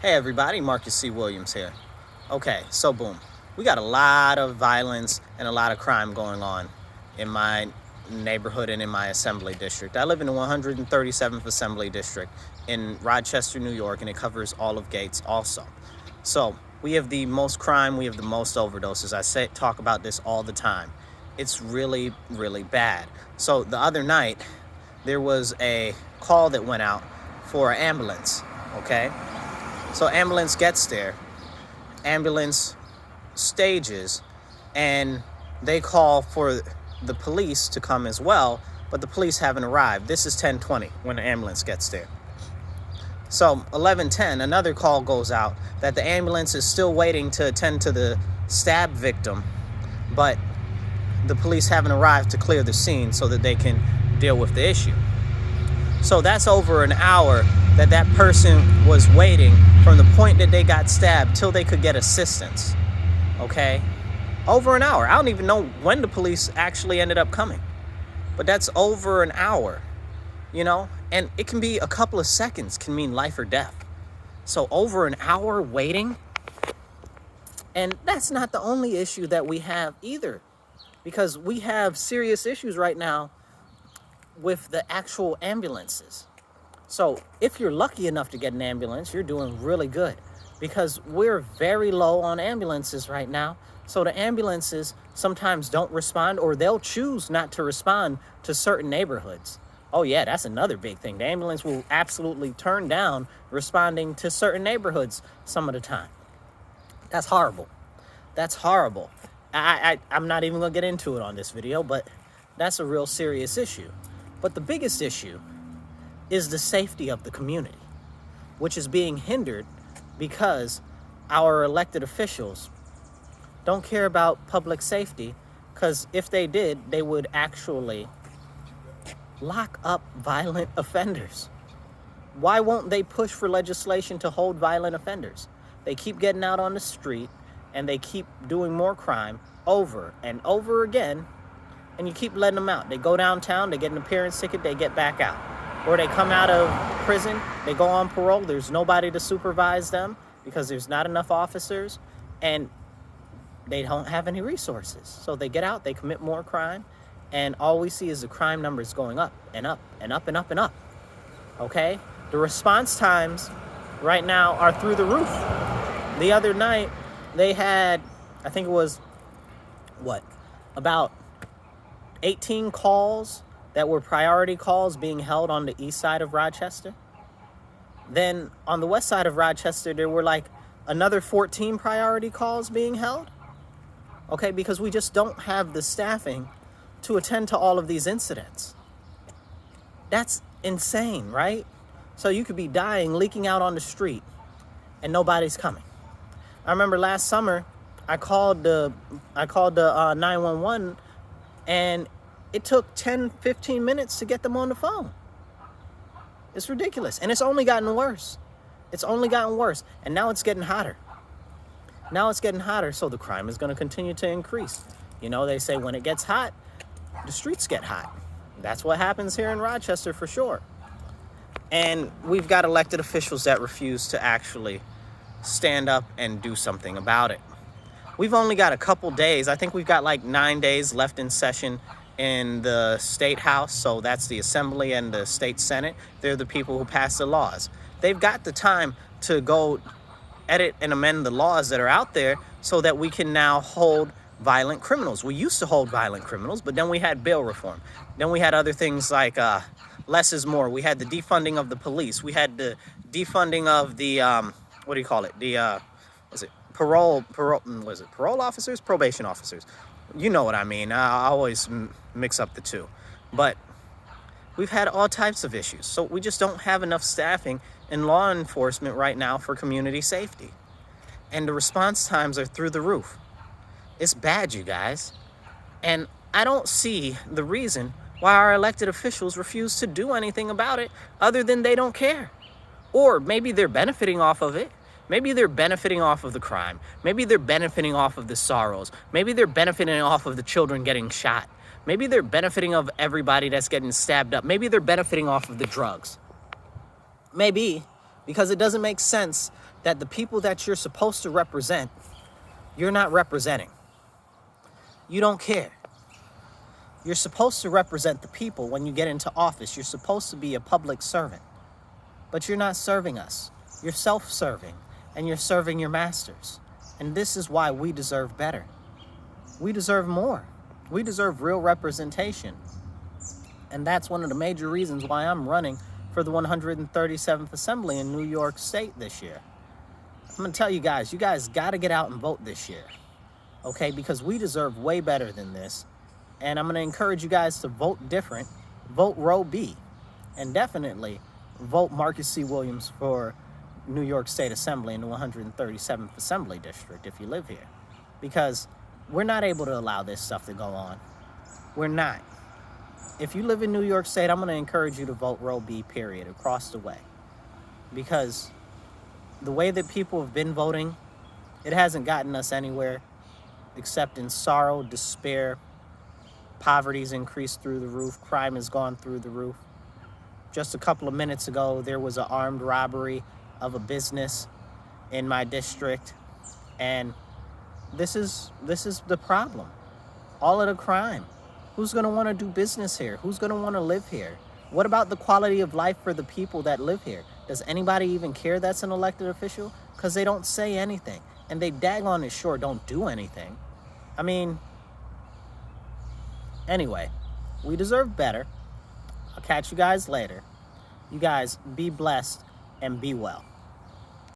Hey everybody, Marcus C. Williams here. Okay, so boom. We got a lot of violence and a lot of crime going on in my neighborhood and in my assembly district. I live in the 137th Assembly District in Rochester, New York, and it covers all of Gates also. So we have the most crime, we have the most overdoses. I talk about this all the time. It's really, really bad. So the other night, there was a call that went out for an ambulance, okay? So ambulance gets there, ambulance stages, and they call for the police to come as well, but the police haven't arrived. This is 10:20 when the ambulance gets there. So 11:10, another call goes out that the ambulance is still waiting to attend to the stab victim, but the police haven't arrived to clear the scene so that they can deal with the issue. So that's over an hour that person was waiting from the point that they got stabbed till they could get assistance, okay? Over an hour. I don't even know when the police actually ended up coming, but that's over an hour, you know? And it can be a couple of seconds can mean life or death. So over an hour waiting, and that's not the only issue that we have either, because we have serious issues right now with the actual ambulances. So if you're lucky enough to get an ambulance, you're doing really good, because we're very low on ambulances right now. So the ambulances sometimes don't respond, or they'll choose not to respond to certain neighborhoods. Oh yeah, that's another big thing. The ambulance will absolutely turn down responding to certain neighborhoods some of the time. That's horrible. That's horrible. I'm not even gonna get into it on this video, but that's a real serious issue. But the biggest issue is the safety of the community, which is being hindered because our elected officials don't care about public safety, because if they did, they would actually lock up violent offenders. Why won't they push for legislation to hold violent offenders? They keep getting out on the street and they keep doing more crime over and over again, and you keep letting them out. They go downtown, they get an appearance ticket, they get back out. Or they come out of prison, they go on parole, there's nobody to supervise them because there's not enough officers, and they don't have any resources. So they get out, they commit more crime, and all we see is the crime numbers going up and up and up and up and up, okay? The response times right now are through the roof. The other night, they had, I think it was, about 18 calls that were priority calls being held on the east side of Rochester. Then on the west side of Rochester, there were like another 14 priority calls being held. Okay, because we just don't have the staffing to attend to all of these incidents. That's insane, right? So you could be dying, leaking out on the street, and nobody's coming. I remember last summer, I called the 911, and it took 10, 15 minutes to get them on the phone. It's ridiculous. And it's only gotten worse. It's only gotten worse. And now it's getting hotter. Now it's getting hotter, so the crime is going to continue to increase. You know, they say when it gets hot, the streets get hot. That's what happens here in Rochester for sure. And we've got elected officials that refuse to actually stand up and do something about it. We've only got a couple days. I think we've got like 9 days left in session in the state house. So that's the assembly and the state senate. They're the people who pass the laws. They've got the time to go edit and amend the laws that are out there so that we can now hold violent criminals. We used to hold violent criminals, but then we had bail reform. Then we had other things like less is more. We had the defunding of the police. We had the defunding of the, what do you call it? The, parole officers? Probation officers. You know what I mean. I always mix up the two. But we've had all types of issues. So we just don't have enough staffing in law enforcement right now for community safety. And the response times are through the roof. It's bad, you guys. And I don't see the reason why our elected officials refuse to do anything about it other than they don't care. Or maybe they're benefiting off of it. Maybe they're benefiting off of the crime. Maybe they're benefiting off of the sorrows. Maybe they're benefiting off of the children getting shot. Maybe they're benefiting of everybody that's getting stabbed up. Maybe they're benefiting off of the drugs. Maybe, Because it doesn't make sense that the people that you're supposed to represent, you're not representing. You don't care. You're supposed to represent the people when you get into office. You're supposed to be a public servant. But you're not serving us. You're self-serving, and you're serving your masters. And this is why we deserve better. We deserve more. We deserve real representation. And that's one of the major reasons why I'm running for the 137th Assembly in New York State this year. I'm going to tell you guys got to get out and vote this year. Okay? Because we deserve way better than this. And I'm going to encourage you guys to vote different. Vote row B. And definitely vote Marcus C. Williams for New York State Assembly in the 137th Assembly District if you live here. Because we're not able to allow this stuff to go on. We're not. If you live in New York State, I'm going to encourage you to vote row B, period, across the way. Because the way that people have been voting, it hasn't gotten us anywhere except in sorrow, despair. Poverty's increased through the roof. Crime has gone through the roof. Just a couple of minutes ago, there was an armed robbery of a business in my district. And this is the problem. All of the crime. Who's going to want to do business here? Who's going to want to live here? What about the quality of life for the people that live here? Does anybody even care that's an elected official? Because they don't say anything. And they daggone it sure don't do anything. I mean, anyway, we deserve better. I'll catch you guys later. You guys be blessed and be well.